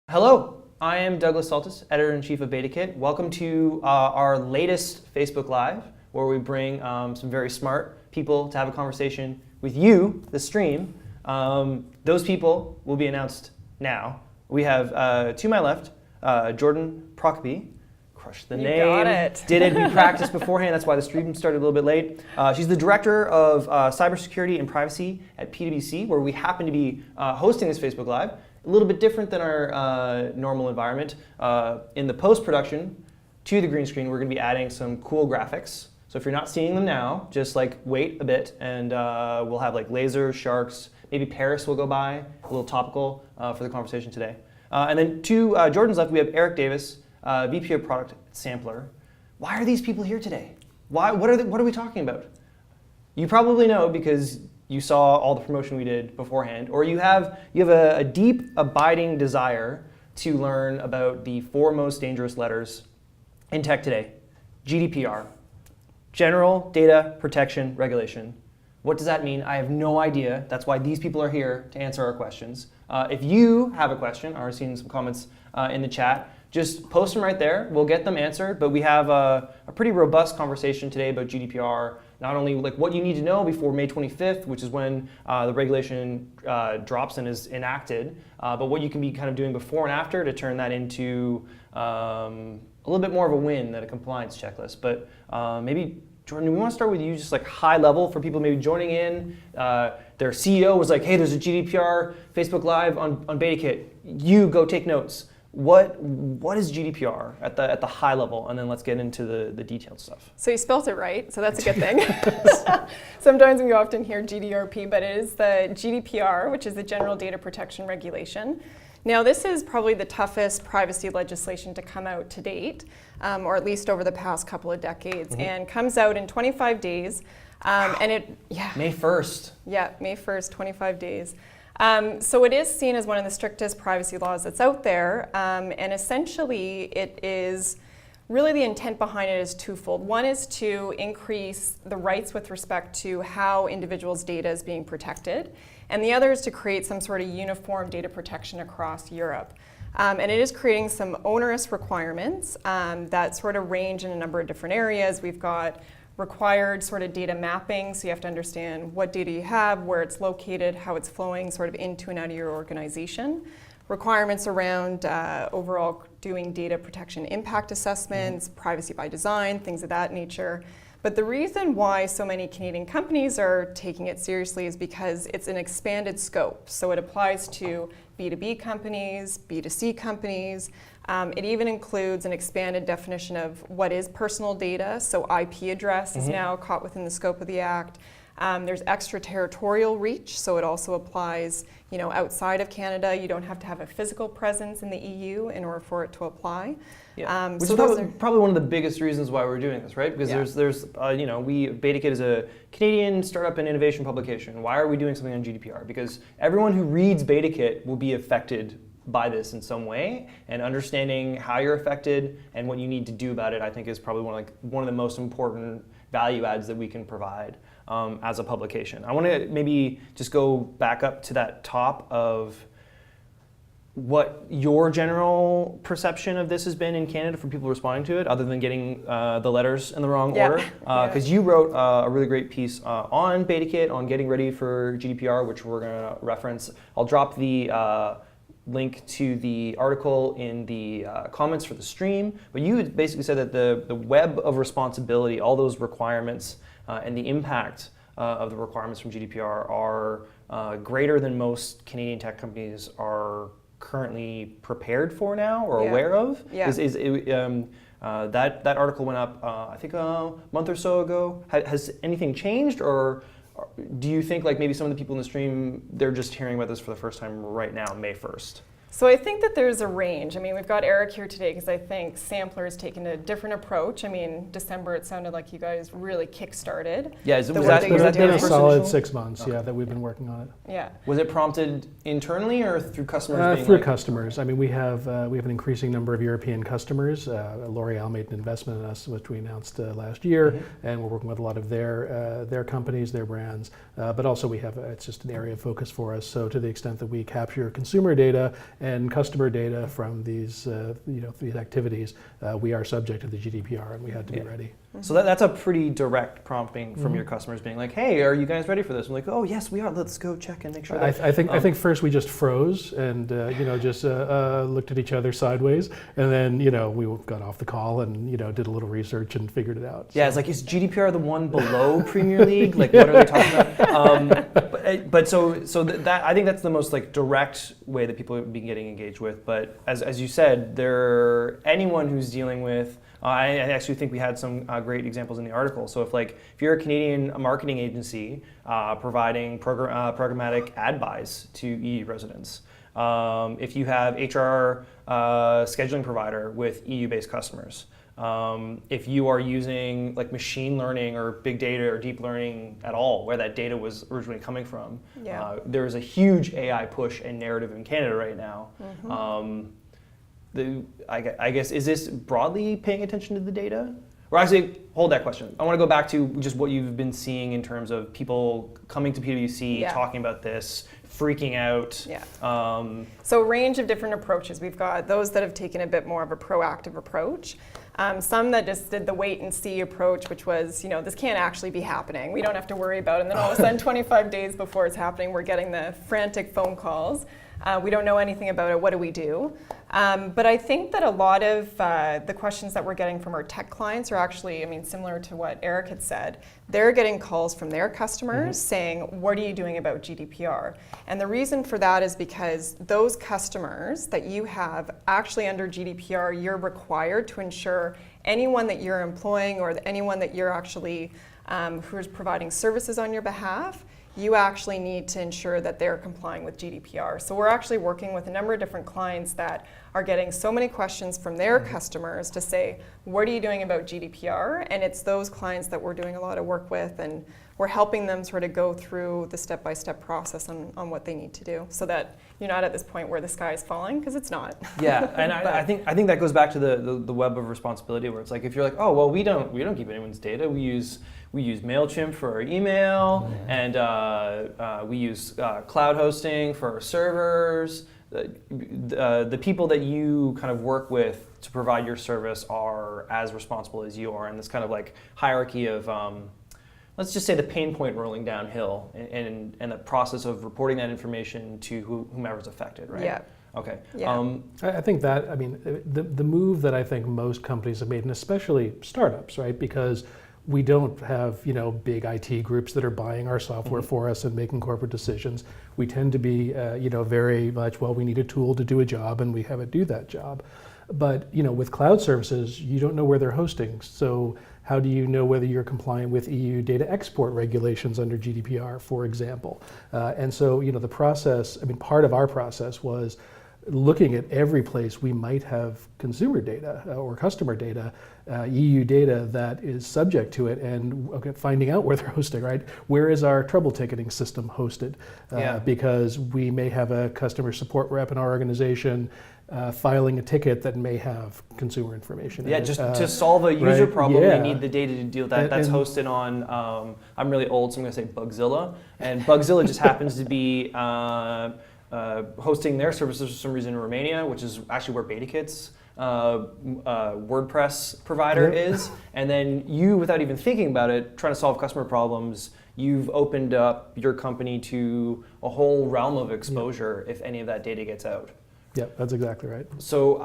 Hello, I am Douglas Saltis, Editor-in-Chief of BetaKit. Welcome to our latest Facebook Live, where we bring some very smart people to have a conversation with you, the stream. Those people will be announced now. We have, to my left, Jordan Prokopi. Crushed the name. Got it. Did it. We practiced beforehand. That's why the stream started a little bit late. She's the Director of Cybersecurity and Privacy at PwC, where we happen to be hosting this Facebook Live. A little bit different than our normal environment. In the post-production to the green screen, we're going to be adding some cool graphics. So if you're not seeing them now, just like wait a bit, and we'll have like lasers, sharks, maybe Paris will go by, a little topical for the conversation today. And then to Jordan's left, we have Eric Davis, VP of Product at Sampler. Why are these people here today? Why? What are we talking about? You probably know because you saw all the promotion we did beforehand, or you have a deep, abiding desire to learn about the four most dangerous letters in tech today. GDPR, General Data Protection Regulation. What does that mean? I have no idea. That's why these people are here to answer our questions. If you have a question, I've seen some comments in the chat, just post them right there. We'll get them answered, but we have a pretty robust conversation today about GDPR. Not only like what you need to know before May 25th, which is when the regulation drops and is enacted, but what you can be kind of doing before and after to turn that into a little bit more of a win than a compliance checklist. But maybe, Jordan, we want to start with you just like high level for people maybe joining in. Their CEO was like, hey, there's a GDPR Facebook Live on BetaKit. You go take notes. What is GDPR at the high level, and then let's get into the detailed stuff. So you spelled it right, so that's a good thing. Sometimes we often hear GDRP, but it is the GDPR, which is the General Data Protection Regulation. Now this is probably the toughest privacy legislation to come out to date, or at least over the past couple of decades, and comes out in 25 days. And it, May 1st. Yeah, May 1st, 25 days. So it is seen as one of the strictest privacy laws that's out there, and essentially it is really the intent behind it is twofold. One is to increase the rights with respect to how individuals' data is being protected, and the other is to create some sort of uniform data protection across Europe. And it is creating some onerous requirements that sort of range in a number of different areas. We've got required sort of data mapping, so you have to understand what data you have, where it's located, how it's flowing sort of into and out of your organization. Requirements around overall doing data protection impact assessments, privacy by design, things of that nature. But the reason why so many Canadian companies are taking it seriously is because it's an expanded scope. So it applies to B2B companies, B2C companies. It even includes an expanded definition of what is personal data. So IP address is now caught within the scope of the Act. There's extraterritorial reach, so it also applies, outside of Canada. You don't have to have a physical presence in the EU in order for it to apply. Yeah. Which is probably one of the biggest reasons why we're doing this, right? Because there's BetaKit is a Canadian startup and innovation publication. Why are we doing something on GDPR? Because everyone who reads BetaKit will be affected by this in some way, and understanding how you're affected and what you need to do about it, I think, is probably one of the most important value adds that we can provide as a publication. I want to maybe just go back up to that top of what your general perception of this has been in Canada from people responding to it, other than getting the letters in the wrong order. Because you wrote a really great piece on BetaKit on getting ready for GDPR, which we're going to reference. I'll drop the link to the article in the comments for the stream. But you basically said that the web of responsibility, all those requirements and the impact of the requirements from GDPR are greater than most Canadian tech companies are currently prepared for now or aware of. That article went up, I think, a month or so ago. Has anything changed, or do you think like maybe some of the people in the stream, they're just hearing about this for the first time right now, May 1st? So I think that there's a range. I mean, we've got Eric here today because I think Sampler has taken a different approach. I mean, December, it sounded like you guys really kick-started. Yeah, was that been a solid initial? 6 months, that we've been working on it. Yeah. Was it prompted internally or through customers? Through customers. I mean, we have an increasing number of European customers. L'Oreal made an investment in us, which we announced last year, and we're working with a lot of their companies, their brands. But also we have, it's just an area of focus for us. So to the extent that we capture consumer data and customer data from these these activities, we are subject to the GDPR, and we had to be ready. So that's a pretty direct prompting from your customers being like, hey, are you guys ready for this? I'm like, oh yes, we are. Let's go check and make sure that. I think first we just froze and just looked at each other sideways, and then we got off the call and did a little research and figured it out. Yeah, it's like, is GDPR the one below Premier League? Like, what are they talking about? But that I think that's the most like direct way that people would be getting engaged with. But as you said, anyone who's dealing with. I actually think we had some great examples in the article. So if you're a Canadian marketing agency providing programmatic ad buys to EU residents, if you have HR scheduling provider with EU-based customers, if you are using like machine learning or big data or deep learning at all, where that data was originally coming from, there is a huge AI push and narrative in Canada right now. I guess, is this broadly paying attention to the data? Or actually, hold that question. I want to go back to just what you've been seeing in terms of people coming to PwC, talking about this, freaking out. Yeah. So a range of different approaches. We've got those that have taken a bit more of a proactive approach. Some that just did the wait and see approach, which was, this can't actually be happening. We don't have to worry about it. And then all of a sudden, 25 days before it's happening, we're getting the frantic phone calls. We don't know anything about it. What do we do? But I think that a lot of the questions that we're getting from our tech clients are actually, similar to what Eric had said. They're getting calls from their customers saying, what are you doing about GDPR? And the reason for that is because those customers that you have actually under GDPR, you're required to ensure anyone that you're employing or anyone that you're actually who is providing services on your behalf, you actually need to ensure that they're complying with GDPR. So we're actually working with a number of different clients that are getting so many questions from their customers to say, what are you doing about GDPR? And it's those clients that we're doing a lot of work with, and we're helping them sort of go through the step-by-step process on what they need to do, so that you're not at this point where the sky is falling, because it's not. Yeah, and I think that goes back to the web of responsibility, where it's like, if you're like, oh well, we don't keep anyone's data. We use MailChimp for our email, and we use cloud hosting for our servers. The people that you kind of work with to provide your service are as responsible as you are, in this kind of like hierarchy of, let's just say, the pain point rolling downhill, and the process of reporting that information to whomever's affected, right? Yeah. Okay. Yeah. I think that, the move that I think most companies have made, and especially startups, right? Because we don't have big IT groups that are buying our software for us and making corporate decisions. We tend to be very much, well, we need a tool to do a job, and we have it do that job. But with cloud services, you don't know where they're hosting. So how do you know whether you're compliant with EU data export regulations under GDPR, for example? And so the process, part of our process was looking at every place we might have consumer data or customer data, EU data that is subject to it, and finding out where they're hosting, right? Where is our trouble ticketing system hosted? Because we may have a customer support rep in our organization filing a ticket that may have consumer information. Yeah, just to solve a user problem, they need the data to deal with that. That's hosted on, I'm really old, so I'm going to say Bugzilla. And Bugzilla just happens to be hosting their services for some reason in Romania, which is actually where BetaKit's WordPress provider is. And then you, without even thinking about it, trying to solve customer problems, you've opened up your company to a whole realm of exposure if any of that data gets out. Yeah, that's exactly right. So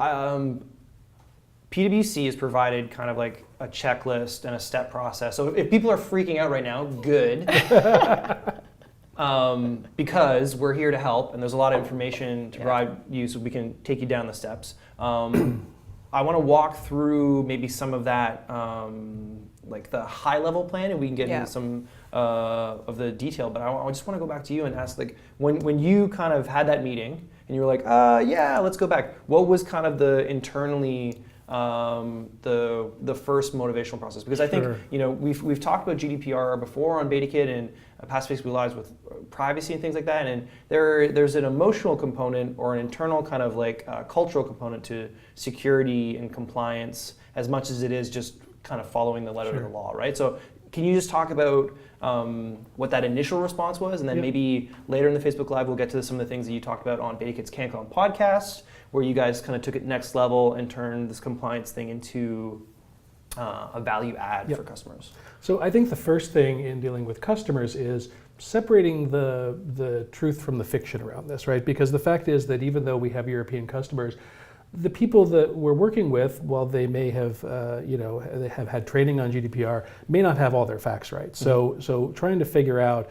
PwC has provided kind of like a checklist and a step process. So if people are freaking out right now, good. Because we're here to help, and there's a lot of information to provide you, so we can take you down the steps. I want to walk through maybe some of that, like the high-level plan, and we can get into some of the detail. But I just want to go back to you and ask, like, when you kind of had that meeting, and you were like, yeah, let's go back. What was kind of the internally the first motivational process? Because I think we've talked about GDPR before on BetaKit and past Facebook Lives with privacy and things like that, and there's an emotional component or an internal kind of like cultural component to security and compliance as much as it is just kind of following the letter of the law, right? So can you just talk about what that initial response was, and then Yep. maybe later in the Facebook Live we'll get to some of the things that you talked about on Beta Kids Can't Go podcast, where you guys kind of took it next level and turned this compliance thing into a value add Yep. for customers. So I think the first thing in dealing with customers is separating the truth from the fiction around this, right? Because the fact is that even though we have European customers, the people that we're working with, while they may have, they have had training on GDPR, may not have all their facts right. So trying to figure out,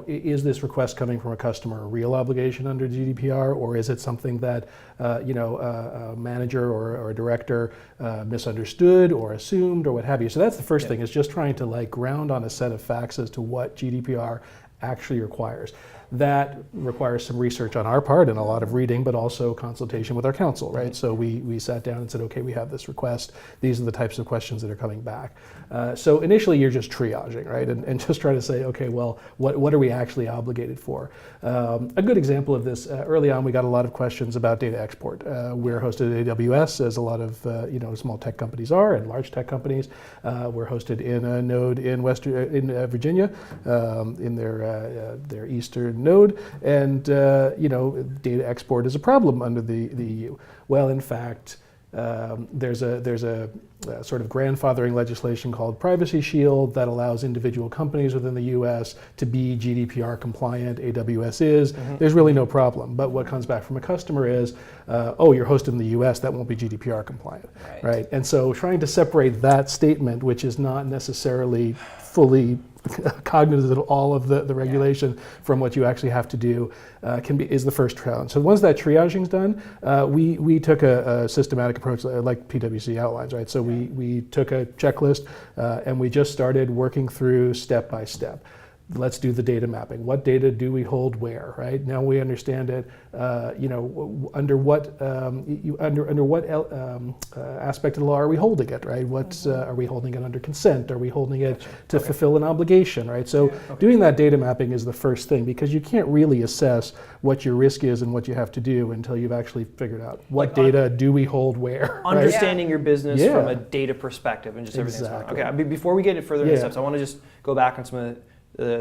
is this request coming from a customer a real obligation under GDPR, or is it something that, a manager or a director misunderstood or assumed or what have you? So that's the first thing, is just trying to ground on a set of facts as to what GDPR actually requires. That requires some research on our part and a lot of reading, but also consultation with our counsel, right? So we sat down and said, okay, we have this request. These are the types of questions that are coming back. So initially you're just triaging, right? And just trying to say, okay, well, what are we actually obligated for? A good example of this, early on we got a lot of questions about data export. We're hosted at AWS, as a lot of small tech companies are, and large tech companies. We're hosted in a node in Virginia, in their eastern node, and data export is a problem under the EU. Well, in fact, there's a sort of grandfathering legislation called Privacy Shield that allows individual companies within the US to be GDPR compliant. AWS is. There's really no problem. But what comes back from a customer is, you're hosted in the US, that won't be GDPR compliant, right? And so trying to separate that statement, which is not necessarily fully cognizant of all of the regulation from what you actually have to do is the first challenge. So once that triaging's done, we took a systematic approach like PwC outlines, right? So we took a checklist and we just started working through step by step. Let's do the data mapping. What data do we hold where, right? Now we understand it, under what aspect of the law are we holding it, right? Are we holding it under consent? Are we holding it to fulfill an obligation, right? So doing that data mapping is the first thing, because you can't really assess what your risk is and what you have to do until you've actually figured out what data do we hold where. Understanding your business from a data perspective and just everything. Okay, before we get it further into steps, I want to just go back on some of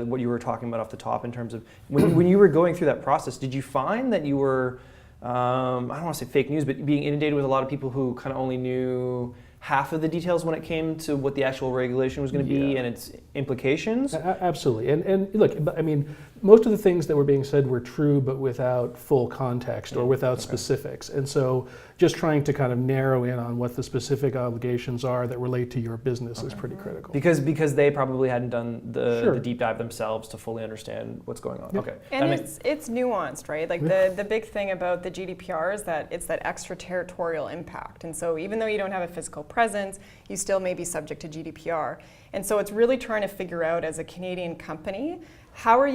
what you were talking about off the top in terms of when you were going through that process. Did you find that you were, I don't want to say fake news, but being inundated with a lot of people who kind of only knew half of the details when it came to what the actual regulation was going to be and its implications? Absolutely. And look, I mean, most of the things that were being said were true, but without full context or without specifics. And so just trying to kind of narrow in on what the specific obligations are that relate to your business is pretty critical. Because they probably hadn't done the deep dive themselves to fully understand what's going on. Okay. And it's nuanced, right? Like the big thing about the GDPR is that it's that extraterritorial impact. And so even though you don't have a physical presence, you still may be subject to GDPR. And so it's really trying to figure out, as a Canadian company, where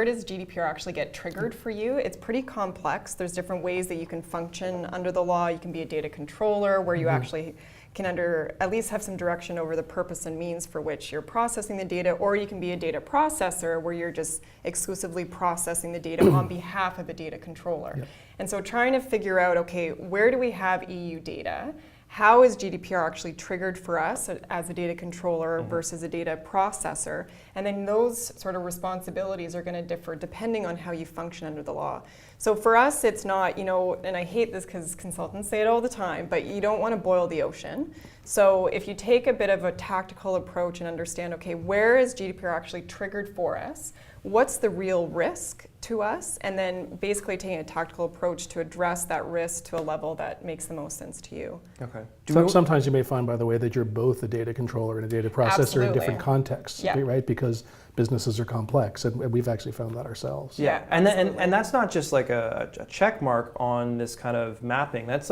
does GDPR actually get triggered for you? It's pretty complex. There's different ways that you can function under the law. You can be a data controller, where you actually can at least have some direction over the purpose and means for which you're processing the data, or you can be a data processor, where you're just exclusively processing the data on behalf of a data controller. Yep. And so trying to figure out, okay, where do we have EU data? How is GDPR actually triggered for us as a data controller versus a data processor? And then those sort of responsibilities are going to differ depending on how you function under the law. So for us, it's not, and I hate this because consultants say it all the time, but you don't want to boil the ocean. So if you take a bit of a tactical approach and understand, okay, where is GDPR actually triggered for us? What's the real risk to us? And then basically taking a tactical approach to address that risk to a level that makes the most sense to you. Okay. Sometimes you may find, by the way, that you're both a data controller and a data processor in different contexts, right? Because businesses are complex, and we've actually found that ourselves. Yeah, and that's not just like a check mark on this kind of mapping. That's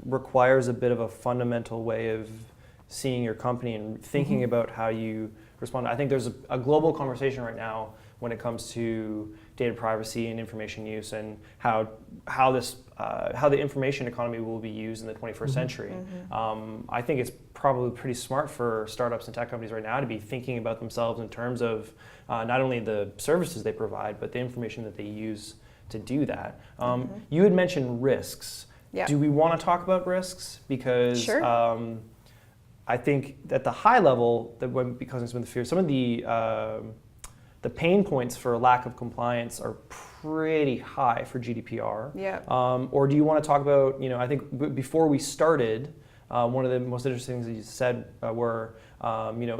requires a bit of a fundamental way of seeing your company and thinking about how you respond. I think there's a global conversation right now when it comes to data privacy and information use, and how the information economy will be used in the 21st century. I think it's probably pretty smart for startups and tech companies right now to be thinking about themselves in terms of not only the services they provide, but the information that they use to do that. You had mentioned risks. Yeah. Do we want to talk about risks? Because I think at the high level, that when because some of the fears, some of the pain points for lack of compliance are pretty high for GDPR. Yeah. Or do you want to talk about, I think before we started, one of the most interesting things that you said were,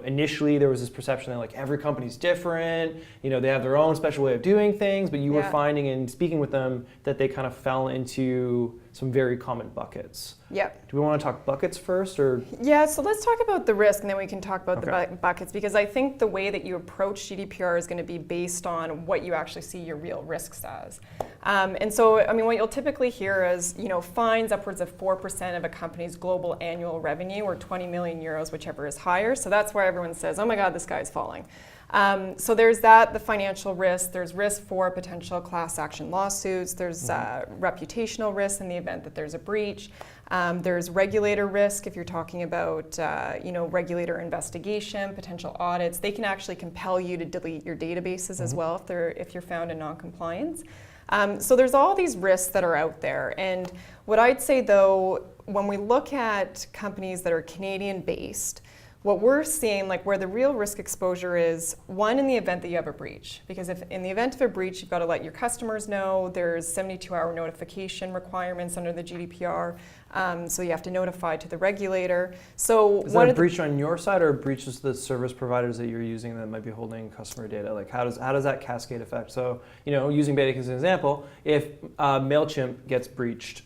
initially there was this perception that like every company's different, they have their own special way of doing things, but you were finding in speaking with them that they kind of fell into some very common buckets. Yeah. Do we want to talk buckets first, or? Yeah, so let's talk about the risk and then we can talk about the buckets, because I think the way that you approach GDPR is going to be based on what you actually see your real risks as. And so, what you'll typically hear is, fines upwards of 4% of a company's global annual revenue, or 20 million euros, whichever is higher. So that's where everyone says, oh my God, the sky's falling. So there's that, the financial risk, there's risk for potential class action lawsuits, there's reputational risk in the event that there's a breach, there's regulator risk if you're talking about regulator investigation, potential audits. They can actually compel you to delete your databases as well if you're found in non-compliance. So there's all these risks that are out there, and what I'd say though, when we look at companies that are Canadian based, what we're seeing, like where the real risk exposure is, one, in the event that you have a breach. Because if in the event of a breach, you've got to let your customers know. There's 72-hour notification requirements under the GDPR. So you have to notify to the regulator. So is that a breach on your side, or breaches the service providers that you're using that might be holding customer data? Like how does that cascade effect? So using Beta as an example, if MailChimp gets breached,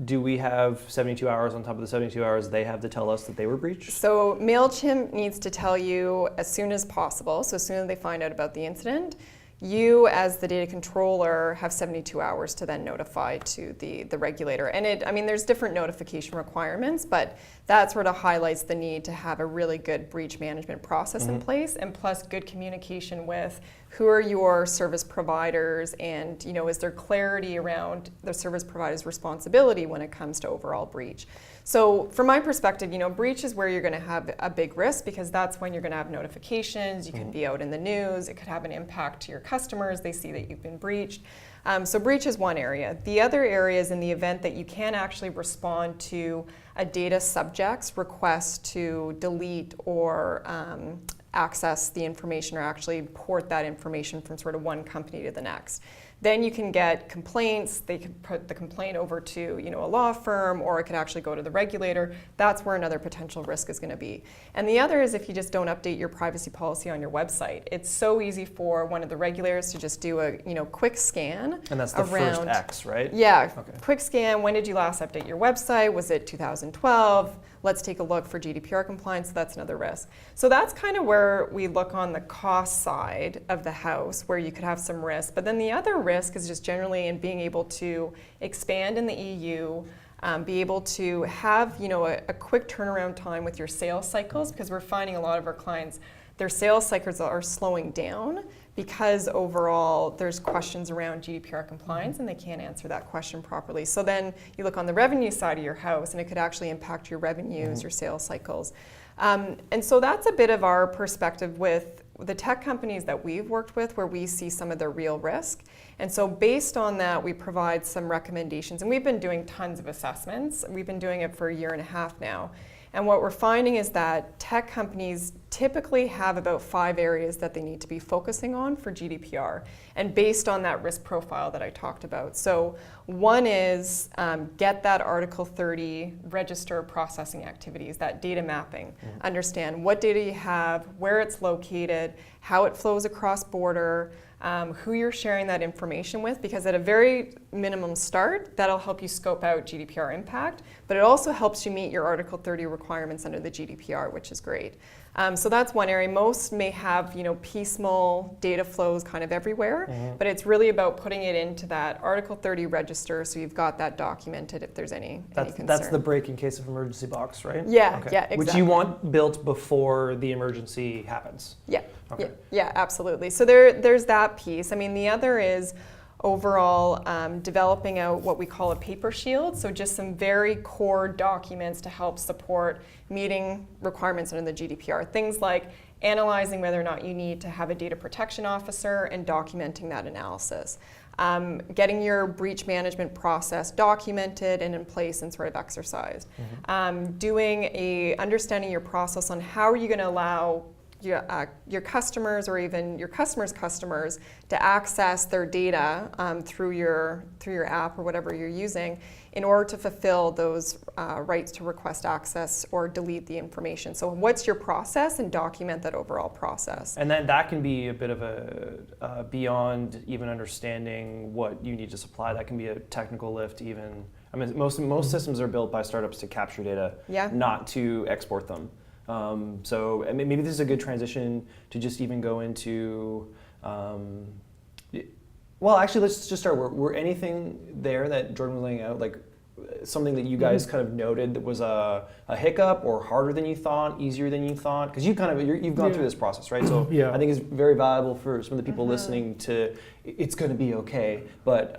do we have 72 hours on top of the 72 hours they have to tell us that they were breached? So MailChimp needs to tell you as soon as possible. So as soon as they find out about the incident, you as the data controller have 72 hours to then notify to the regulator. And there's different notification requirements, but that sort of highlights the need to have a really good breach management process in place, and plus good communication with who are your service providers, and is there clarity around the service provider's responsibility when it comes to overall breach. So from my perspective, breach is where you're going to have a big risk, because that's when you're going to have notifications, you could be out in the news, it could have an impact to your customers, they see that you've been breached. So breach is one area. The other area is in the event that you can't actually respond to a data subject's request to delete or access the information, or actually port that information from sort of one company to the next. Then you can get complaints. They can put the complaint over to a law firm, or it could actually go to the regulator. That's where another potential risk is going to be. And the other is if you just don't update your privacy policy on your website. It's so easy for one of the regulators to just do a quick scan. And that's the first X, right? Yeah, quick scan. When did you last update your website? Was it 2012? Let's take a look for GDPR compliance. That's another risk. So that's kind of where we look on the cost side of the house, where you could have some risk. But then the other risk is just generally in being able to expand in the EU, be able to have a quick turnaround time with your sales cycles, because we're finding a lot of our clients, their sales cycles are slowing down because overall there's questions around GDPR compliance and they can't answer that question properly. So then you look on the revenue side of your house and it could actually impact your revenues, your sales cycles. And so that's a bit of our perspective with the tech companies that we've worked with, where we see some of the real risk. And so based on that, we provide some recommendations. And we've been doing tons of assessments. We've been doing it for a year and a half now. And what we're finding is that tech companies typically have about 5 areas that they need to be focusing on for GDPR, and based on that risk profile that I talked about. So one is get that Article 30 register processing activities, that data mapping. Understand what data you have, where it's located, how it flows across border, who you're sharing that information with, because at a very minimum start, that'll help you scope out GDPR impact, but it also helps you meet your Article 30 requirements under the GDPR, which is great. So that's one area. Most may have piecemeal data flows kind of everywhere, but it's really about putting it into that Article 30 register, so you've got that documented if there's any concern. That's the break in case of emergency box, right? Yeah, okay. Yeah, exactly. Which you want built before the emergency happens. Yeah, okay. Yeah, absolutely. So there's that piece. I mean, the other is overall developing out what we call a paper shield, so just some very core documents to help support meeting requirements under the GDPR. Things like analyzing whether or not you need to have a data protection officer and documenting that analysis. getting your breach management process documented and in place and sort of exercised. Understanding your process on how are you going to allow your customers or even your customers' customers to access their data through your app or whatever you're using in order to fulfill those rights to request access or delete the information. So what's your process, and document that overall process. And then that can be a bit of a beyond even understanding what you need to supply. That can be a technical lift even. I mean, most systems are built by startups to capture data, not to export them. So maybe this is a good transition to just even go into, well, actually, let's just start. Were anything there that Jordan was laying out, like something that you guys kind of noted that was a hiccup or harder than you thought, easier than you thought? Because you've gone through this process, right? So I think it's very valuable for some of the people listening to, it's going to be okay, but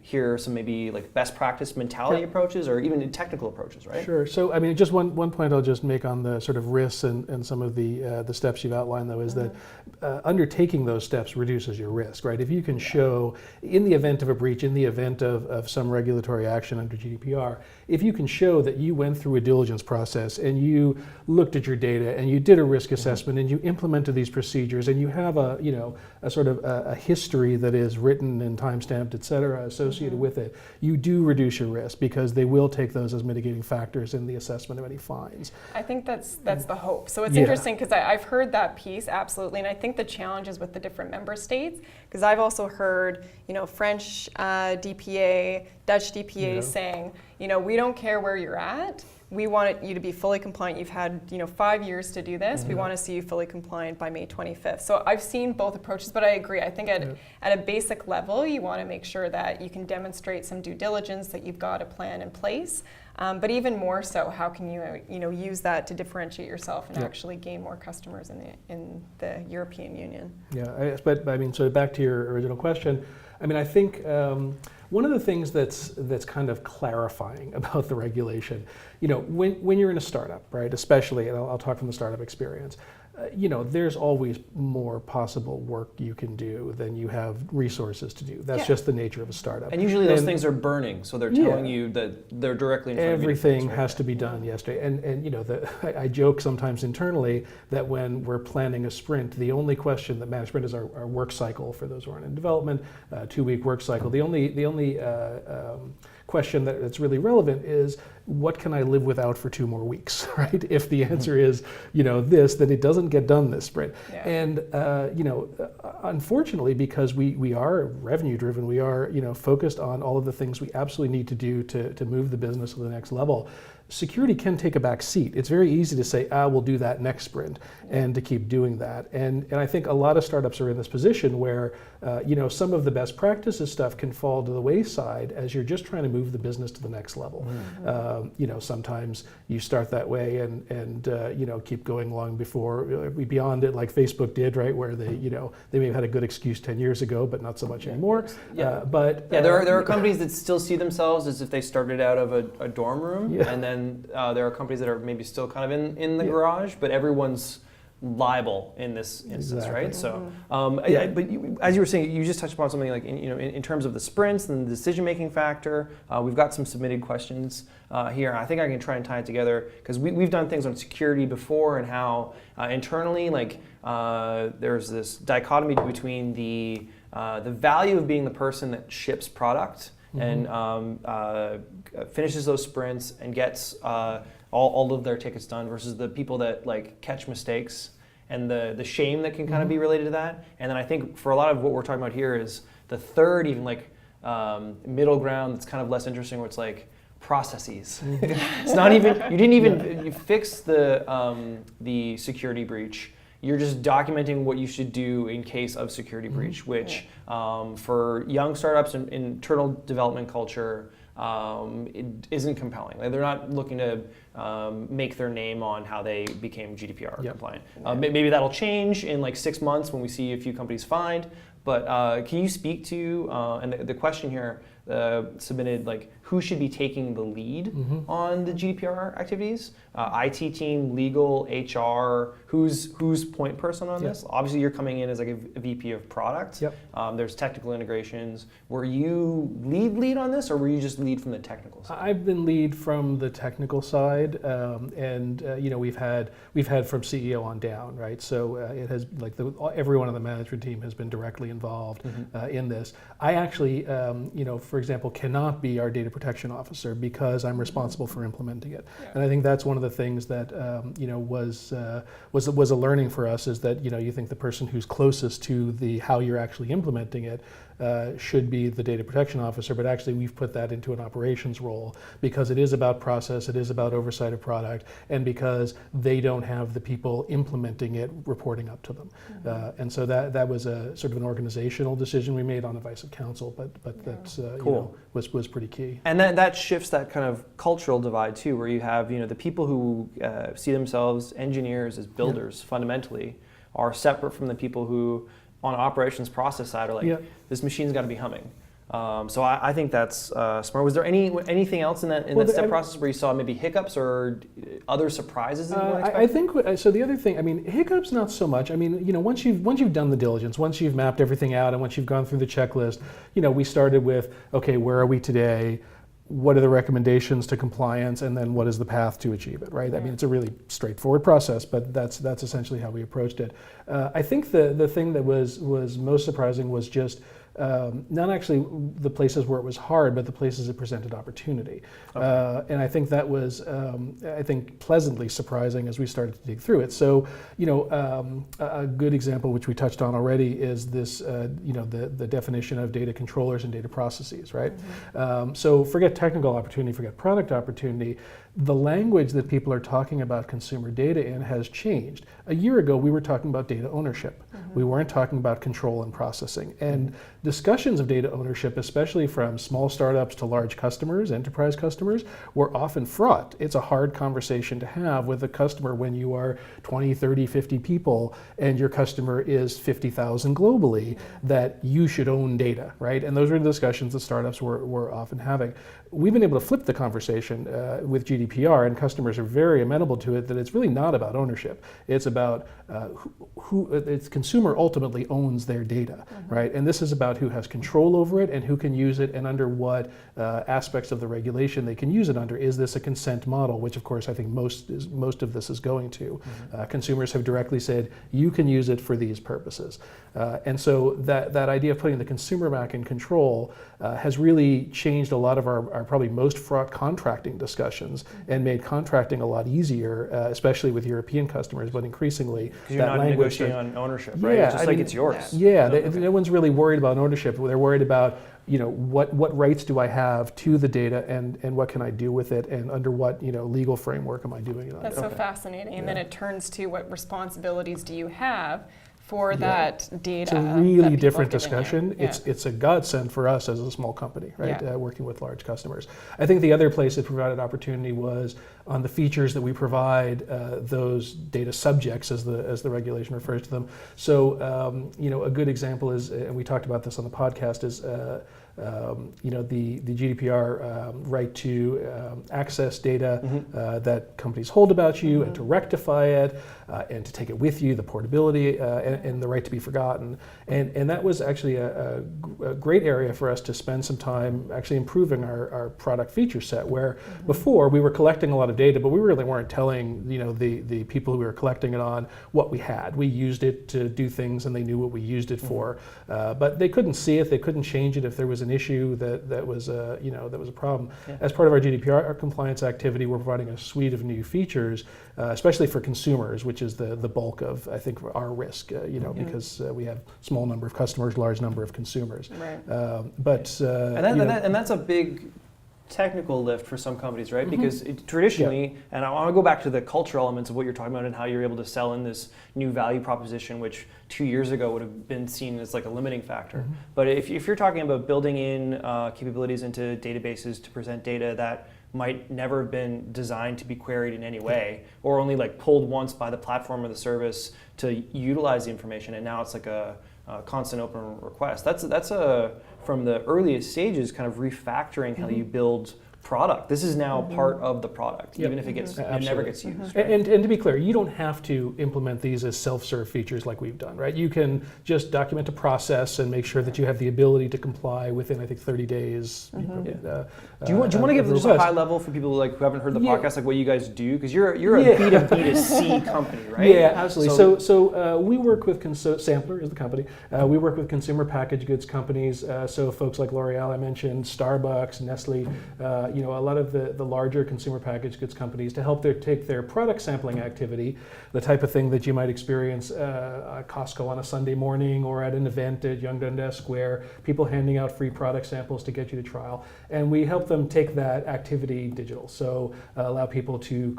here are some maybe like best practice mentality approaches or even technical approaches, right? Sure. So I mean, just one point I'll just make on the sort of risks and some of the steps you've outlined, though, is that undertaking those steps reduces your risk, right? If you can show, in the event of a breach, in the event of some regulatory action under GDPR, if you can show that you went through a diligence process and you looked at your data and you did a risk assessment and you implemented these procedures and you have a sort of a history that is written and time-stamped, et cetera, associated with it, you do reduce your risk because they will take those as mitigating factors in the assessment of any fines. I think that's the hope. So it's interesting because I've heard that piece, absolutely, and I think the challenge is with the different member states, because I've also heard, French DPA, Dutch DPA saying, we don't care where you're at. We want you to be fully compliant. You've had 5 years to do this. We want to see you fully compliant by May 25th. So I've seen both approaches, but I agree. I think at a basic level, you want to make sure that you can demonstrate some due diligence, that you've got a plan in place. But even more so, how can you use that to differentiate yourself and actually gain more customers in the European Union? Yeah, but I mean, so back to your original question. I mean, I think one of the things that's kind of clarifying about the regulation, when you're in a startup, right, especially, and I'll talk from the startup experience, there's always more possible work you can do than you have resources to do. That's just the nature of a startup. And usually those things are burning, so they're telling you that they're directly in front of you. Everything has to be done yesterday. And I joke sometimes internally that when we're planning a sprint, the only question that management is our work cycle for those who aren't in development, 2-week work cycle. The only question that's really relevant is, what can I live without for 2 more weeks, right? If the answer is, this, then it doesn't get done this sprint. Yeah. And, unfortunately, because we are revenue driven, we are, focused on all of the things we absolutely need to do to move the business to the next level. Security can take a back seat. It's very easy to say, we'll do that next sprint, and to keep doing that. And I think a lot of startups are in this position where, some of the best practices stuff can fall to the wayside as you're just trying to move the business to the next level. Sometimes you start that way and keep going long beyond it, like Facebook did, right? Where they may have had a good excuse 10 years ago, but not so much anymore. There are companies that still see themselves as if they started out of a dorm room, and then there are companies that are maybe still kind of in the garage, but everyone's liable in this instance, right? So, but as you were saying, you just touched upon something like in terms of the sprints and the decision-making factor. We've got some submitted questions here. I think I can try and tie it together because we've done things on security before and how internally, there's this dichotomy between the value of being the person that ships product and finishes those sprints and gets all of their tickets done versus the people that catch mistakes and the shame that can kind of be related to that. And then I think for a lot of what we're talking about here is the third even middle ground that's kind of less interesting, where it's processes. It's not even, you fix the security breach. You're just documenting what you should do in case of security breach, which for young startups and internal development culture, it isn't compelling. They're not looking to make their name on how they became GDPR compliant. Maybe that'll change in 6 months when we see a few companies fined. But can you speak to, and the question here, submitted like who should be taking the lead on the GDPR activities. IT team, legal, HR. Who's point person on this? Obviously, you're coming in as like a VP of product. Yep. There's technical integrations. Were you lead on this, or were you just lead from the technical side? I've been lead from the technical side, and we've had from CEO on down, right? So it has like everyone on the management team has been directly involved in this. I actually, for example, cannot be our data protection officer because I'm responsible for implementing it, and I think that's one of the things that was a learning for us, is that you think the person who's closest to how you're actually implementing it should be the data protection officer, but actually we've put that into an operations role because it is about process, it is about oversight of product, and because they don't have the people implementing it reporting up to them. And so that was a sort of an organizational decision we made on advice of counsel, but that's Cool. was pretty key. And that shifts that kind of cultural divide too, where you have the people who see themselves engineers as builders fundamentally are separate from the people who on operations process side are like this machine's got to be humming. So I think that's smart. Was there anything else in that step process where you saw maybe hiccups or other surprises that you weren't expecting? I think so. The other thing, hiccups not so much. Once you've done the diligence, once you've mapped everything out, and once you've gone through the checklist, we started with, okay, where are we today? What are the recommendations to compliance, and then what is the path to achieve it, right? It's a really straightforward process, but that's essentially how we approached it. I think the thing that was most surprising was just not actually the places where it was hard, but the places it presented opportunity. And I think that was, pleasantly surprising as we started to dig through it. So, a good example, which we touched on already, is this, the definition of data controllers and data processes, right? So forget technical opportunity, forget product opportunity. The language that people are talking about consumer data in has changed. A year ago, we were talking about data ownership. We weren't talking about control and processing. And discussions of data ownership, especially from small startups to large customers, enterprise customers, were often fraught. It's a hard conversation to have with a customer when you are 20, 30, 50 people and your customer is 50,000 globally, that you should own data, right? And those are the discussions that startups were often having. We've been able to flip the conversation with GDPR, and customers are very amenable to it, that it's really not about ownership. It's about it's consumer ultimately owns their data, right? And this is about who has control over it and who can use it, and under what aspects of the regulation they can use it under. Is this a consent model, which of course I think most of this is going to. Consumers have directly said, you can use it for these purposes. And so that idea of putting the consumer back in control has really changed a lot of our probably most fraught contracting discussions, and made contracting a lot easier, especially with European customers, but increasingly because you're not negotiating on ownership, right? Yeah, It's just it's yours. Yeah, no one's really worried about ownership. They're worried about what rights do I have to the data, and what can I do with it, and under what legal framework am I doing it under? That's so fascinating. And then it turns to what responsibilities do you have for that data. It's a really different discussion. It's a godsend for us as a small company, right? Working with large customers. I think the other place it provided opportunity was on the features that we provide, those data subjects, as the regulation refers to them. So, a good example is, and we talked about this on the podcast, is the GDPR right to access data that companies hold about you, and to rectify it, and to take it with you, the portability, and the right to be forgotten. And that was actually a great area for us to spend some time actually improving our product feature set, where before we were collecting a lot of data, but we really weren't telling the people who we were collecting it on what we had. We used it to do things, and they knew what we used it for, but they couldn't see it, they couldn't change it if there was an issue that was a problem. As part of our GDPR compliance activity, we're providing a suite of new features, especially for consumers, which is the bulk of, I think, our risk, because we have small number of customers, large number of consumers. Right. And that's a big technical lift for some companies, right? Because traditionally, and I want to go back to the cultural elements of what you're talking about and how you're able to sell in this new value proposition, which 2 years ago would have been seen as like a limiting factor. But if you're talking about building in capabilities into databases to present data that might never have been designed to be queried in any way, or only like pulled once by the platform or the service to utilize the information, and now it's like a constant open request. That's from the earliest stages, kind of refactoring how you build product. This is now part of the product, even if it never gets used. Right? And to be clear, you don't have to implement these as self-serve features like we've done, right? You can just document a process and make sure that you have the ability to comply within, I think, 30 days. Do you want to give just a high level for people like who haven't heard the podcast, like what you guys do? Because you're a B2B2C company, right? Yeah, absolutely. So we work with Sampler is the company. We work with consumer packaged goods companies. So folks like L'Oreal, I mentioned, Starbucks, Nestle. A lot of the larger consumer packaged goods companies to help take their product sampling activity, the type of thing that you might experience at Costco on a Sunday morning or at an event at Yonge Dundas Square, people handing out free product samples to get you to trial. And we help them take that activity digital. So allow people to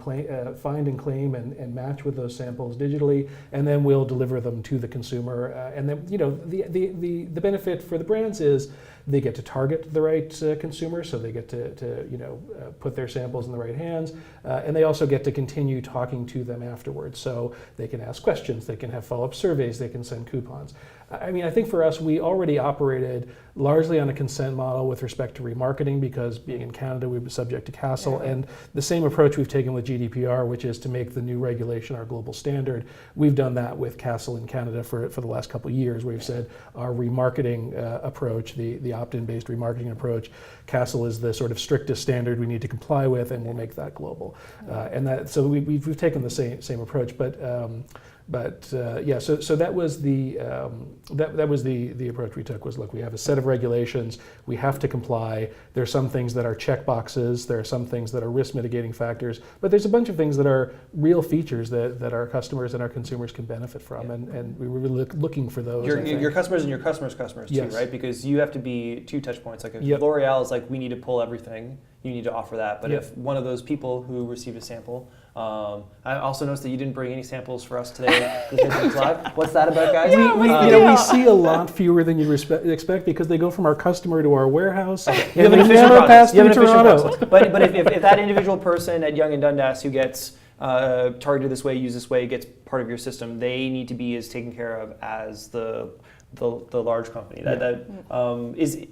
find and claim and match with those samples digitally, and then we'll deliver them to the consumer. And then, the benefit for the brands is they get to target the right consumer, so they get to put their samples in the right hands, and they also get to continue talking to them afterwards. So they can ask questions, they can have follow-up surveys, they can send coupons. I think for us, we already operated largely on a consent model with respect to remarketing, because being in Canada, we were subject to CASL, and the same approach we've taken with GDPR, which is to make the new regulation our global standard. We've done that with CASL in Canada for the last couple of years. We've said our remarketing approach, the opt-in based remarketing approach, CASL is the sort of strictest standard we need to comply with, and we'll make that global. So we've taken the same approach, so that was the approach we took. Was, look, we have a set of regulations, we have to comply. There are some things that are check boxes, there are some things that are risk mitigating factors, but there's a bunch of things that are real features that our customers and our consumers can benefit from, and we were really looking for those. Your customers and your customers' customers too, right? Because you have to be two touch points. Like if L'Oreal is like, we need to pull everything, you need to offer that. But if one of those people who received a sample, I also noticed that you didn't bring any samples for us today. What's that about, guys? We see a lot fewer than you expect, because they go from our customer to our warehouse, and they never pass through Toronto. But if that individual person at Yonge and Dundas who gets targeted this way, used this way, gets part of your system, they need to be as taken care of as the large company. That is.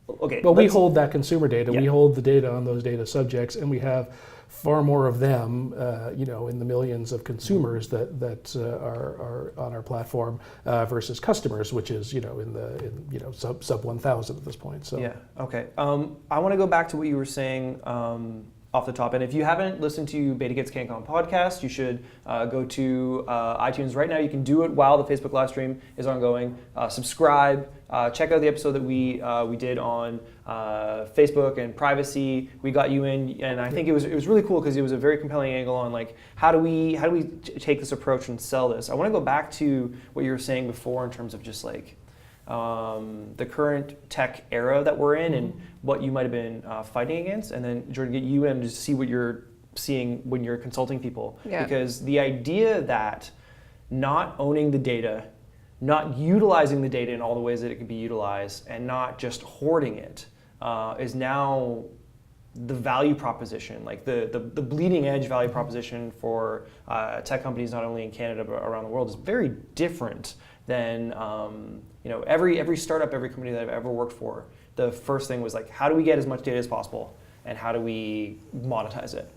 Okay. But we hold that consumer data. We hold the data on those data subjects, and we have far more of them, in the millions of consumers that are on our platform versus customers, which is sub 1,000 at this point. So okay. I want to go back to what you were saying off the top, and if you haven't listened to Beta Kids Can't Come podcast, you should go to iTunes right now. You can do it while the Facebook live stream is ongoing. Subscribe. Check out the episode that we did on Facebook and privacy. We got you in, and I think it was really cool because it was a very compelling angle on like how do we take this approach and sell this. I want to go back to what you were saying before in terms of just like the current tech era that we're in and what you might have been fighting against, and then Jordan, get you in to see what you're seeing when you're consulting people. Because the idea that not owning the data, not utilizing the data in all the ways that it could be utilized, and not just hoarding it is now the value proposition, like the bleeding edge value proposition for tech companies, not only in Canada but around the world, is very different than every startup, every company that I've ever worked for. The first thing was like, how do we get as much data as possible, and how do we monetize it?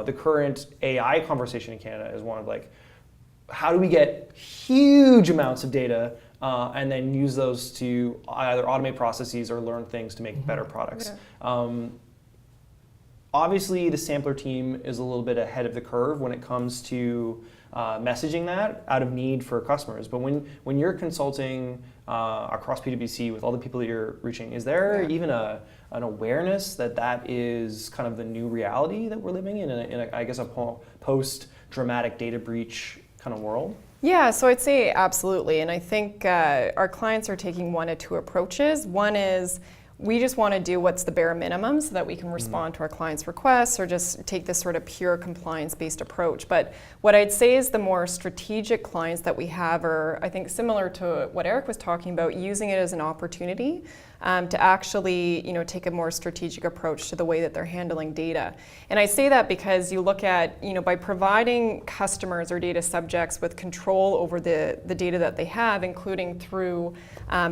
The current AI conversation in Canada is one of like, how do we get huge amounts of data and then use those to either automate processes or learn things to make better products? Obviously, the Sampler team is a little bit ahead of the curve when it comes to messaging that out of need for customers. But when you're consulting across PwC with all the people that you're reaching, is there even an awareness that is kind of the new reality that we're living in I guess, a post-dramatic data breach kind of world? Yeah, so I'd say absolutely. And I think our clients are taking one of two approaches. One is We just want to do what's the bare minimum so that we can respond to our clients' requests or just take this sort of pure compliance-based approach. But what I'd say is the more strategic clients that we have are, I think, similar to what Eric was talking about, using it as an opportunity to actually, take a more strategic approach to the way that they're handling data. And I say that because you look at, by providing customers or data subjects with control over the data that they have, including through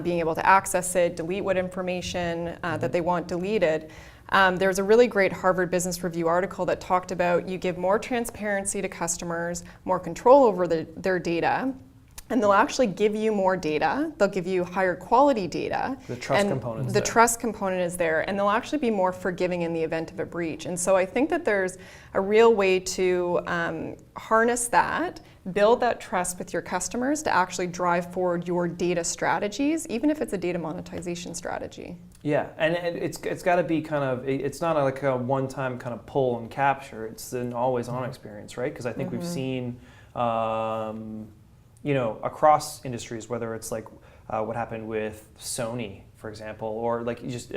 being able to access it, delete what information that they want deleted. There's a really great Harvard Business Review article that talked about you give more transparency to customers, more control over their data, and they'll actually give you more data. They'll give you higher quality data. The trust component is there. there. The trust component is there, and they'll actually be more forgiving in the event of a breach. And so I think that there's a real way to harness that, build that trust with your customers to actually drive forward your data strategies, even if it's a data monetization strategy. Yeah, and it's got to be kind of, it's not like a one-time kind of pull and capture. It's an always-on experience, right? Because I think we've seen, across industries, whether it's like what happened with Sony, for example, or like just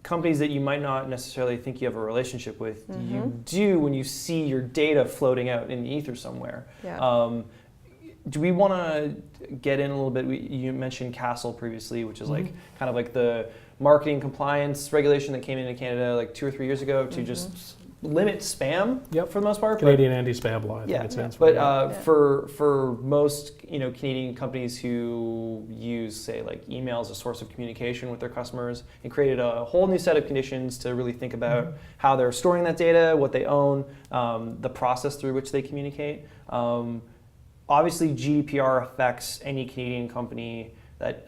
companies that you might not necessarily think you have a relationship with, you do when you see your data floating out in the ether somewhere. Yeah. Do we want to get in a little bit? You mentioned Castle previously, which is like kind of like the marketing compliance regulation that came into Canada like 2 or 3 years ago to just limit spam for the most part. Canadian anti-spam law, I think it stands for. But for most Canadian companies who use, say, like email as a source of communication with their customers, and created a whole new set of conditions to really think about how they're storing that data, what they own, the process through which they communicate. Obviously, GDPR affects any Canadian company that,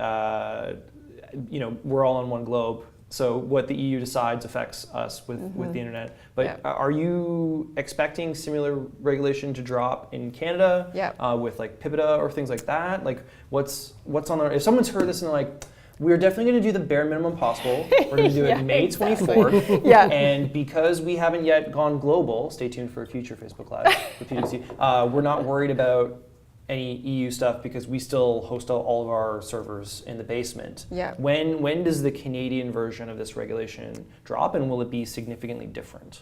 we're all on one globe. So what the EU decides affects us with the internet. But are you expecting similar regulation to drop in Canada with like PIPEDA or things like that? Like what's on there? If someone's heard this and they're like, we're definitely going to do the bare minimum possible. We're going to do it May 24th. And because we haven't yet gone global, stay tuned for a future Facebook Live with PwC, we're not worried about any EU stuff because we still host all of our servers in the basement. When does the Canadian version of this regulation drop, and will it be significantly different?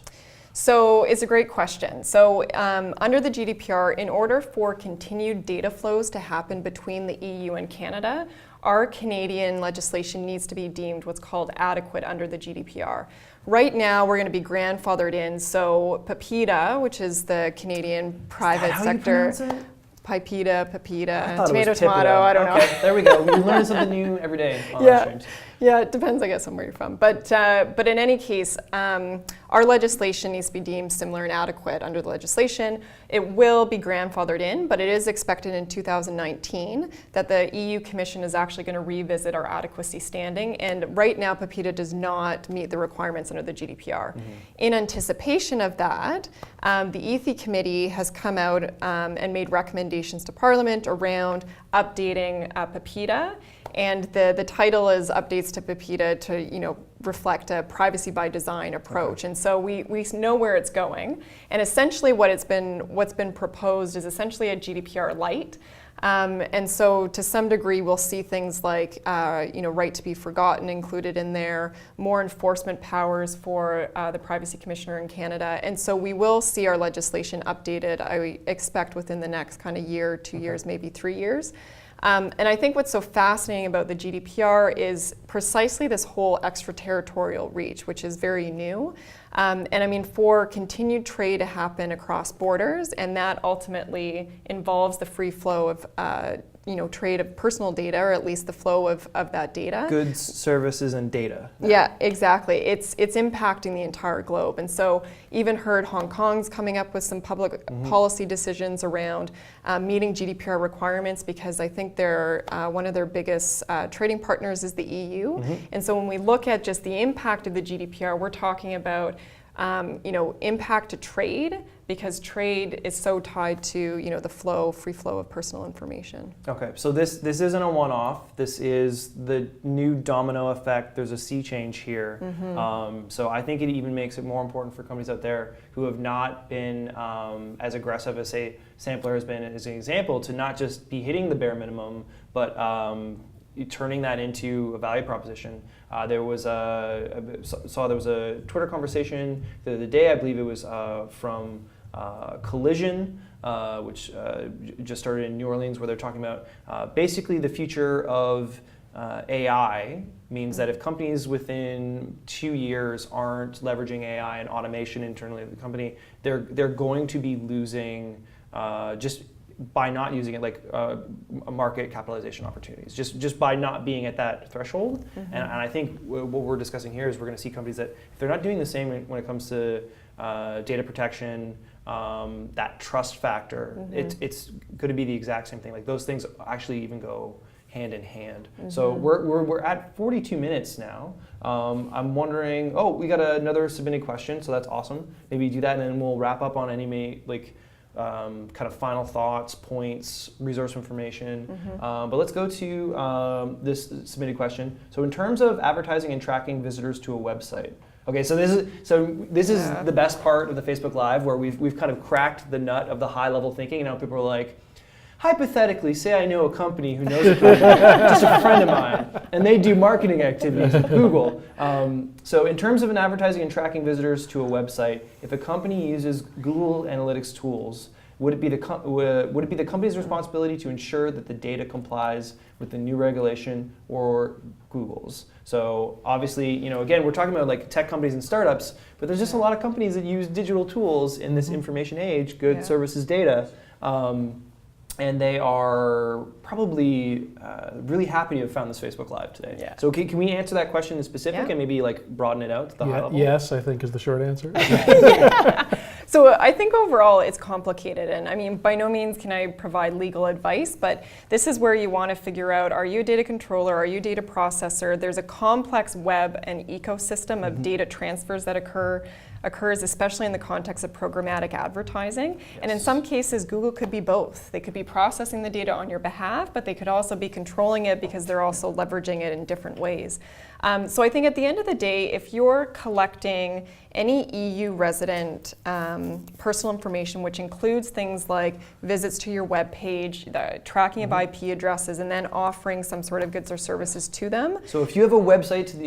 So it's a great question. So under the GDPR, in order for continued data flows to happen between the EU and Canada, our Canadian legislation needs to be deemed what's called adequate under the GDPR. Right now, we're going to be grandfathered in. So PIPEDA, which is the Canadian private sector. PIPEDA, tomato, I don't know. There we go. We learn something new every day on our streams. Yeah, it depends, I guess, on where you're from. But in any case, our legislation needs to be deemed similar and adequate under the legislation. It will be grandfathered in, but it is expected in 2019 that the EU Commission is actually going to revisit our adequacy standing. And right now, PIPEDA does not meet the requirements under the GDPR. In anticipation of that, the ETHI Committee has come out and made recommendations to Parliament around updating PIPEDA. And the title is Updates to PIPEDA to reflect a privacy by design approach. And so we know where it's going. And essentially what's been proposed is essentially a GDPR light. And so to some degree we'll see things like right to be forgotten included in there, more enforcement powers for the Privacy Commissioner in Canada. And so we will see our legislation updated, I expect, within the next kind of year, 2 years, maybe 3 years. And I think what's so fascinating about the GDPR is precisely this whole extraterritorial reach, which is very new. And I mean, for continued trade to happen across borders, and that ultimately involves the free flow of trade of personal data, or at least the flow of that data. Goods, services, and data. Yeah, exactly. It's impacting the entire globe. And so even heard Hong Kong's coming up with some public policy decisions around meeting GDPR requirements, because I think they're one of their biggest trading partners is the EU. And so when we look at just the impact of the GDPR, we're talking about impact to trade, because trade is so tied to the free flow of personal information. Okay, so this isn't a one-off. This is the new domino effect. There's a sea change here. So I think it even makes it more important for companies out there who have not been as aggressive as, say, Sampler has been as an example, to not just be hitting the bare minimum, but turning that into a value proposition. There was there was a Twitter conversation the other day, I believe it was from Collision, which just started in New Orleans, where they're talking about basically the future of AI means that if companies within 2 years aren't leveraging AI and automation internally at the company, they're going to be losing just by not using it, like market capitalization opportunities, just by not being at that threshold. And I think what we're discussing here is we're going to see companies that if they're not doing the same when it comes to data protection, that trust factor, it's going to be the exact same thing. Like those things actually even go hand in hand. So we're at 42 minutes now. I'm wondering, we got another submitted question, so that's awesome. Maybe do that and then we'll wrap up on any kind of final thoughts, points, resource information. But let's go to this submitted question. So in terms of advertising and tracking visitors to a website. Okay, so this is the best part of the Facebook Live, where we've kind of cracked the nut of the high level thinking, and now people are like, hypothetically, say I know a company who knows a company, just a friend of mine, and they do marketing activities with Google. So in terms of an advertising and tracking visitors to a website, if a company uses Google Analytics tools, would it be the company's responsibility to ensure that the data complies with the new regulation or Google's? So obviously, again, we're talking about like tech companies and startups, but there's just a lot of companies that use digital tools in this information age, goods, services, data. And they are probably really happy to have found this Facebook Live today. Yeah. So can we answer that question in specific and maybe like broaden it out to the high level? Yes, I think is the short answer. So I think overall it's complicated, and I mean, by no means can I provide legal advice, but this is where you want to figure out, are you a data controller, are you a data processor? There's a complex web and ecosystem of data transfers that occurs especially in the context of programmatic advertising. Yes. And in some cases, Google could be both. They could be processing the data on your behalf, but they could also be controlling it because they're also leveraging it in different ways. So I think at the end of the day, if you're collecting any EU resident personal information, which includes things like visits to your web page, the tracking of IP addresses, and then offering some sort of goods or services to them. So if you have a website on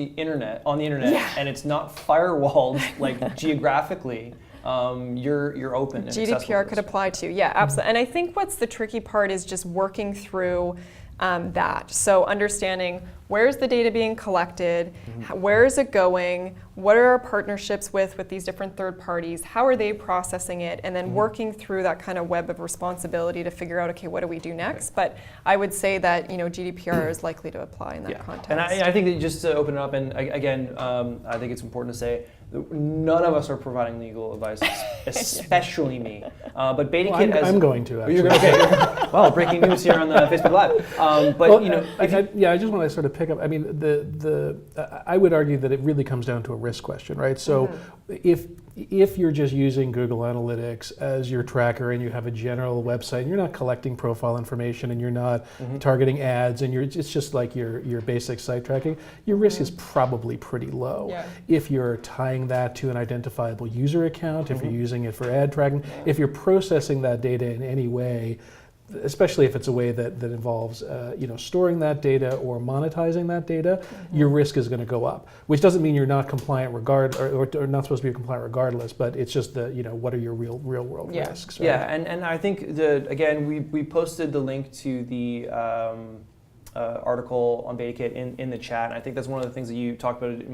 the internet, and it's not firewalled like geographically, you're open. And GDPR could apply to, absolutely. And I think what's the tricky part is just working through that. So understanding where's the data being collected, where is it going, what are our partnerships with these different third parties, how are they processing it, and then working through that kind of web of responsibility to figure out, okay, what do we do next? But I would say that GDPR is likely to apply in that context. And I think that just to open it up, and again, I think it's important to say, none of us are providing legal advice, especially me. But BetaKit has. I'm going to actually. Okay. Well, breaking news here on the Facebook Live. But I just want to sort of pick up. I mean, I would argue that it really comes down to a risk question, right? So, if you're just using Google Analytics as your tracker and you have a general website and you're not collecting profile information and you're not targeting ads and it's just like your basic site tracking, your risk is probably pretty low. Yeah. If you're tying that to an identifiable user account, if you're using it for ad tracking, if you're processing that data in any way, especially if it's a way that involves storing that data or monetizing that data, your risk is going to go up. Which doesn't mean you're not compliant or not supposed to be compliant regardless, but it's just what are your real world risks? Right? Yeah, and I think again we posted the link to the article on BetaKit in the chat, and I think that's one of the things that you talked about.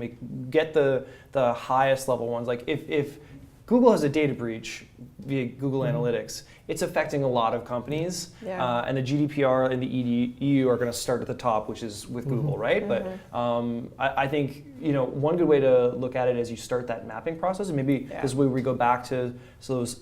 Get the highest level ones. Like if Google has a data breach via Google Analytics, it's affecting a lot of companies, and the GDPR and the EU are going to start at the top, which is with Google, right? But I think one good way to look at it is you start that mapping process, and maybe this is where we go back to those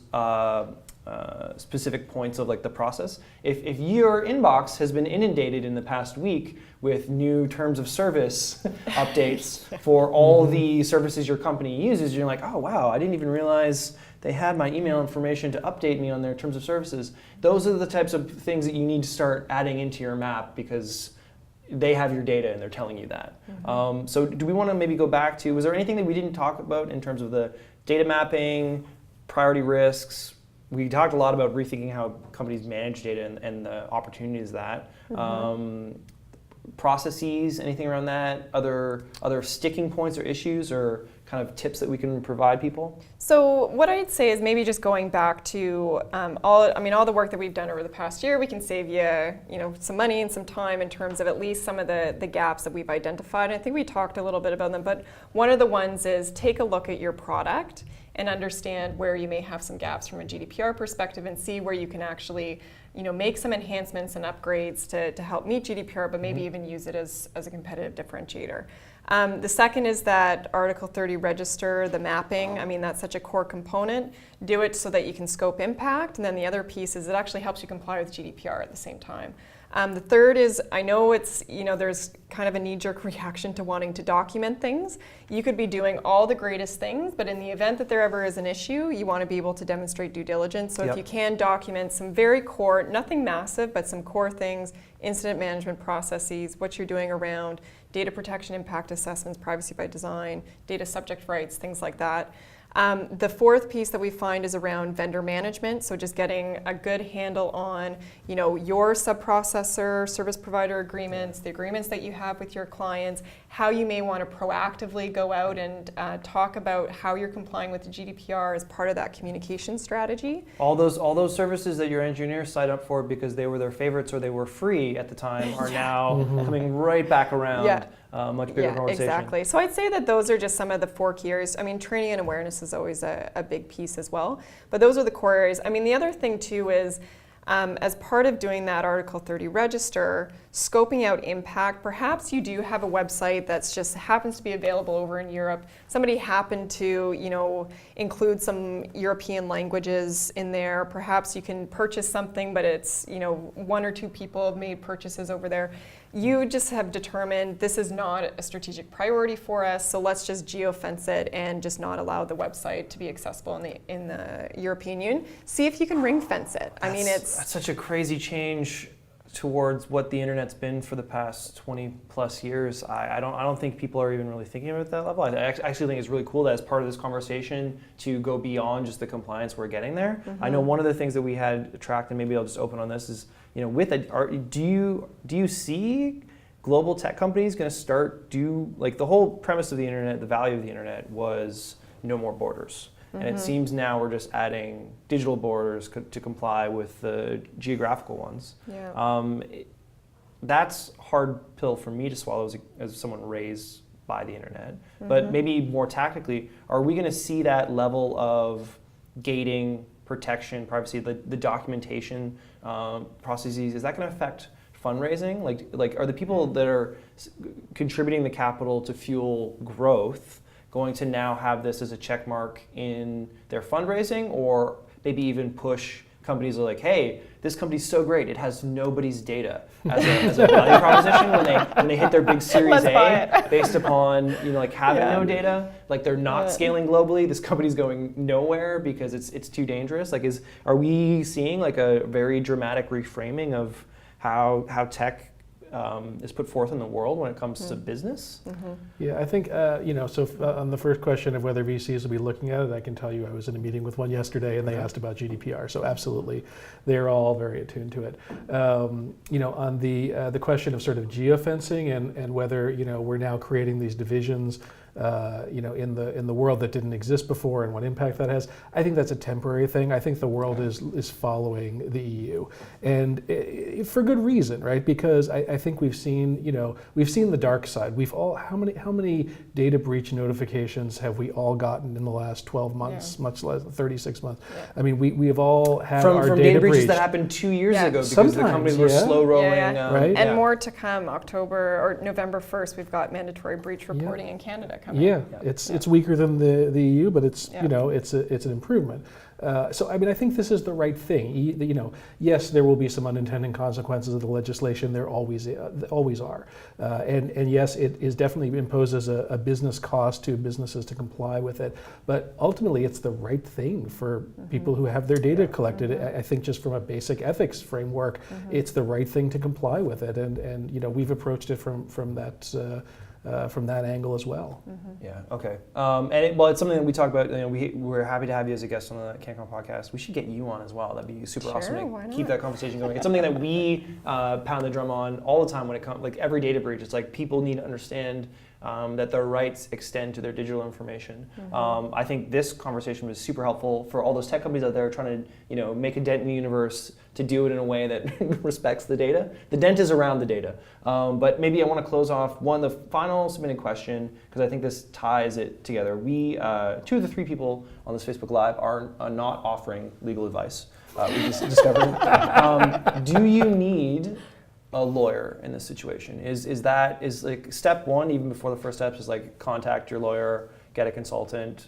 specific points of like the process. If your inbox has been inundated in the past week with new terms of service updates for all the services your company uses, you're like, oh wow, I didn't even realize they had my email information to update me on their terms of services. Those are the types of things that you need to start adding into your map because they have your data and they're telling you that. So do we want to maybe go back to, was there anything that we didn't talk about in terms of the data mapping, priority risks? We talked a lot about rethinking how companies manage data and the opportunities that. processes, anything around that? Other sticking points or issues or kind of tips that we can provide people? So what I'd say is maybe just going back to all the work that we've done over the past year, we can save you some money and some time in terms of at least some of the gaps that we've identified. And I think we talked a little bit about them, but one of the ones is take a look at your product and understand where you may have some gaps from a GDPR perspective and see where you can actually make some enhancements and upgrades to help meet GDPR, but maybe even use it as a competitive differentiator. The second is that Article 30 register, the mapping. I mean, that's such a core component. Do it so that you can scope impact. And then the other piece is it actually helps you comply with GDPR at the same time. The third is, I know it's, there's kind of a knee-jerk reaction to wanting to document things. You could be doing all the greatest things, but in the event that there ever is an issue, you want to be able to demonstrate due diligence. So if you can document some very core, nothing massive, but some core things, incident management processes, what you're doing around data protection impact assessments, privacy by design, data subject rights, things like that. The fourth piece that we find is around vendor management, so just getting a good handle on, your sub-processor, service provider agreements, the agreements that you have with your clients, how you may want to proactively go out and talk about how you're complying with the GDPR as part of that communication strategy. All those services that your engineers signed up for because they were their favorites or they were free at the time are now coming right back around. Much bigger conversation. Exactly. So I'd say that those are just some of the 4 key areas. I mean, training and awareness is always a big piece as well. But those are the core areas. I mean, the other thing too is, as part of doing that Article 30 register, scoping out impact, perhaps you do have a website that's just happens to be available over in Europe. Somebody happened to, include some European languages in there. Perhaps you can purchase something, but it's, 1 or 2 people have made purchases over there. You just have determined this is not a strategic priority for us, so let's just geofence it and just not allow the website to be accessible in the European Union. See if you can ring fence it. That's such a crazy change towards what the internet's been for the past 20 plus years. I don't think people are even really thinking about it at that level. I actually think it's really cool that as part of this conversation to go beyond just the compliance we're getting there. I know one of the things that we had tracked, and maybe I'll just open on this, is do you see global tech companies going to like the whole premise of the internet, the value of the internet was no more borders. And it seems now we're just adding digital borders to comply with the geographical ones. That's a hard pill for me to swallow as someone raised by the internet. But maybe more tactically, are we going to see that level of gating, protection, privacy, the documentation processes? Is that going to affect fundraising? Like are the people that are contributing the capital to fuel growth going to now have this as a check mark in their fundraising, or maybe even push companies like, hey, this company's so great, it has nobody's data as a value proposition when they hit their big Series A based upon having no data, like they're not scaling globally. This company's going nowhere because it's too dangerous. Are we seeing like a very dramatic reframing of how tech is put forth in the world when it comes to business? Yeah, I think, on the first question of whether VCs will be looking at it, I can tell you I was in a meeting with one yesterday and they asked about GDPR, so absolutely, they're all very attuned to it. On the question of sort of geofencing and whether, we're now creating these divisions in the world that didn't exist before and what impact that has, I think that's a temporary thing. I think the world is following the EU, and for good reason, right? Because I think we've seen the dark side. How many data breach notifications have we all gotten in the last 12 months, much less 36 months? I mean, we have all had our from data breaches breached. that happened 2 years ago because the companies were slow rolling. Right? And more to come. October or November 1st, we've got mandatory breach reporting in Canada coming. It's weaker than the EU, but it's it's an improvement. So I mean, I think this is the right thing. Yes, there will be some unintended consequences of the legislation. There always are, and yes, it is definitely imposes a business cost to businesses to comply with it. But ultimately, it's the right thing for people who have their data collected. I think just from a basic ethics framework, it's the right thing to comply with it, and we've approached it from that from that angle as well. Yeah. Okay. It's something that we talk about. We're happy to have you as a guest on the CanCon podcast. We should get you on as well. That'd be super awesome to keep that conversation going. It's something that we pound the drum on all the time when it comes, like every data breach. It's like people need to understand that their rights extend to their digital information. I think this conversation was super helpful for all those tech companies out there trying to, make a dent in the universe, to do it in a way that respects the data. The dent is around the data. But maybe I want to close off the final submitted question, because I think this ties it together. We, 2 of the 3 people on this Facebook Live are not offering legal advice. We just discovered. Do you need a lawyer in this situation? Is like step 1, even before the first steps, is like contact your lawyer, get a consultant,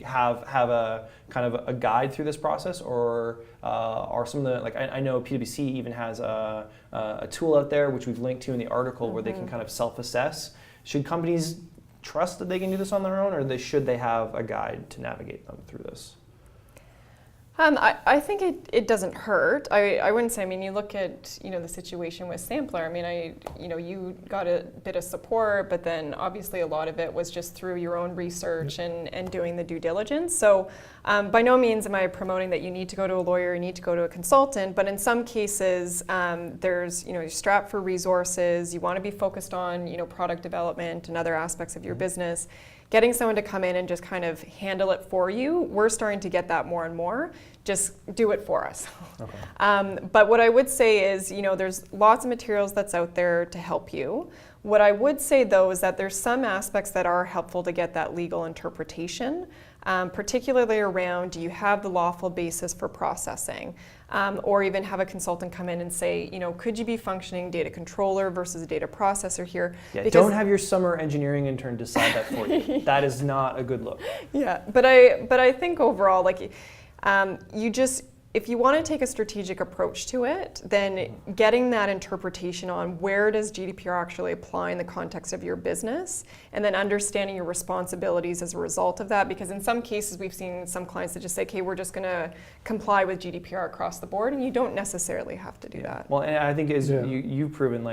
have a kind of a guide through this process, or are some of the, like I know PwC even has a tool out there which we've linked to in the article where they can kind of self-assess. Should companies trust that they can do this on their own, or should they have a guide to navigate them through this? I think it doesn't hurt. I wouldn't say. I mean, you look at the situation with Sampler. I mean, you got a bit of support, but then obviously a lot of it was just through your own research and doing the due diligence. So by no means am I promoting that you need to go to a lawyer, you need to go to a consultant. But in some cases, there's you're strapped for resources. You want to be focused on product development and other aspects of your business. Getting someone to come in and just kind of handle it for you, we're starting to get that more and more. Just do it for us. Okay. But what I would say is, there's lots of materials that's out there to help you. What I would say, though, is that there's some aspects that are helpful to get that legal interpretation, particularly around, do you have the lawful basis for processing? Or even have a consultant come in and say, could you be functioning data controller versus a data processor here? Yeah, don't have your summer engineering intern decide that for you. That is not a good look. Yeah, but I think overall, if you want to take a strategic approach to it, then getting that interpretation on where does GDPR actually apply in the context of your business, and then understanding your responsibilities as a result of that. Because in some cases, we've seen some clients that just say, okay, we're just going to comply with GDPR across the board, and you don't necessarily have to do that. Well, and I think you've proven,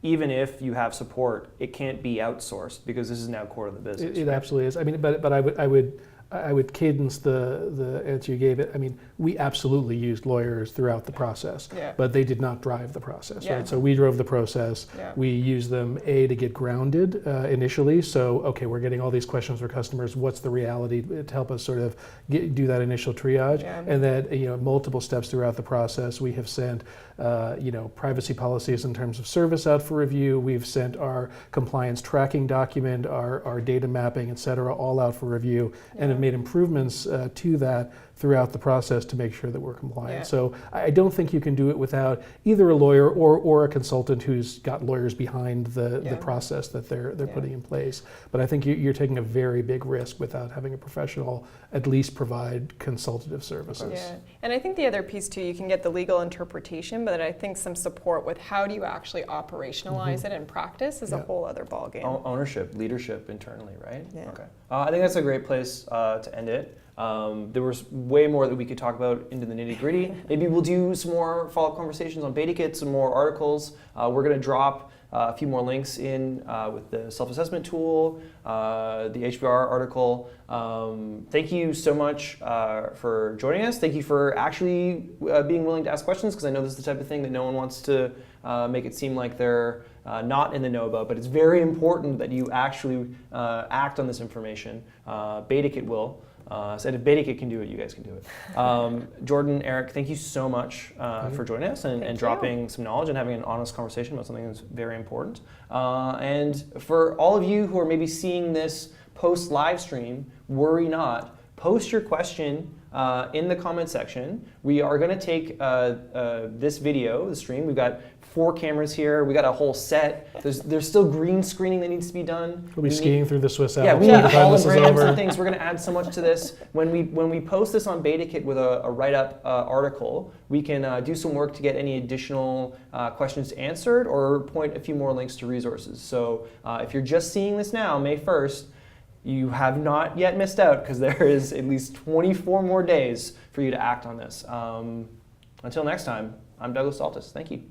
even if you have support, it can't be outsourced, because this is now core to the business. It absolutely is. I mean, but I would cadence the answer you gave it. I mean, we absolutely used lawyers throughout the process, but they did not drive the process, right? So we drove the process. Yeah. We used them, to get grounded initially. So, okay, we're getting all these questions from customers. What's the reality, to help us sort of do that initial triage? Yeah. And then, multiple steps throughout the process. We have sent, privacy policies in terms of service out for review. We've sent our compliance tracking document, our data mapping, et cetera, all out for review, and have made improvements to that throughout the process to make sure that we're compliant. Yeah. So I don't think you can do it without either a lawyer or a consultant who's got lawyers behind the process that they're putting in place. But I think you're taking a very big risk without having a professional at least provide consultative services. Yeah, and I think the other piece too, you can get the legal interpretation, but I think some support with how do you actually operationalize it in practice is a whole other ballgame. Ownership, leadership internally, right? Yeah. Okay. I think that's a great place to end it. There was way more that we could talk about into the nitty gritty. Maybe we'll do some more follow-up conversations on BetaKit, some more articles. We're going to drop a few more links in with the self-assessment tool, the HBR article. Thank you so much for joining us. Thank you for actually being willing to ask questions, because I know this is the type of thing that no one wants to make it seem like they're not in the know about, but it's very important that you actually act on this information. BetaKit will. Said if BetaKit can do it, you guys can do it. Jordan, Eric, thank you so much for joining us and dropping some knowledge and having an honest conversation about something that's very important. And for all of you who are maybe seeing this post live stream, worry not. Post your question in the comment section. We are going to take this video, the stream. We've got 4 cameras here. We got a whole set. There's still green screening that needs to be done. We'll be skiing through the Swiss Alps. Yeah, we need holograms and things. We're going to add so much to this. When we post this on BetaKit with a write-up article, we can do some work to get any additional questions answered or point a few more links to resources. So if you're just seeing this now, May 1st, you have not yet missed out, because there is at least 24 more days for you to act on this. Until next time, I'm Douglas Saltis. Thank you.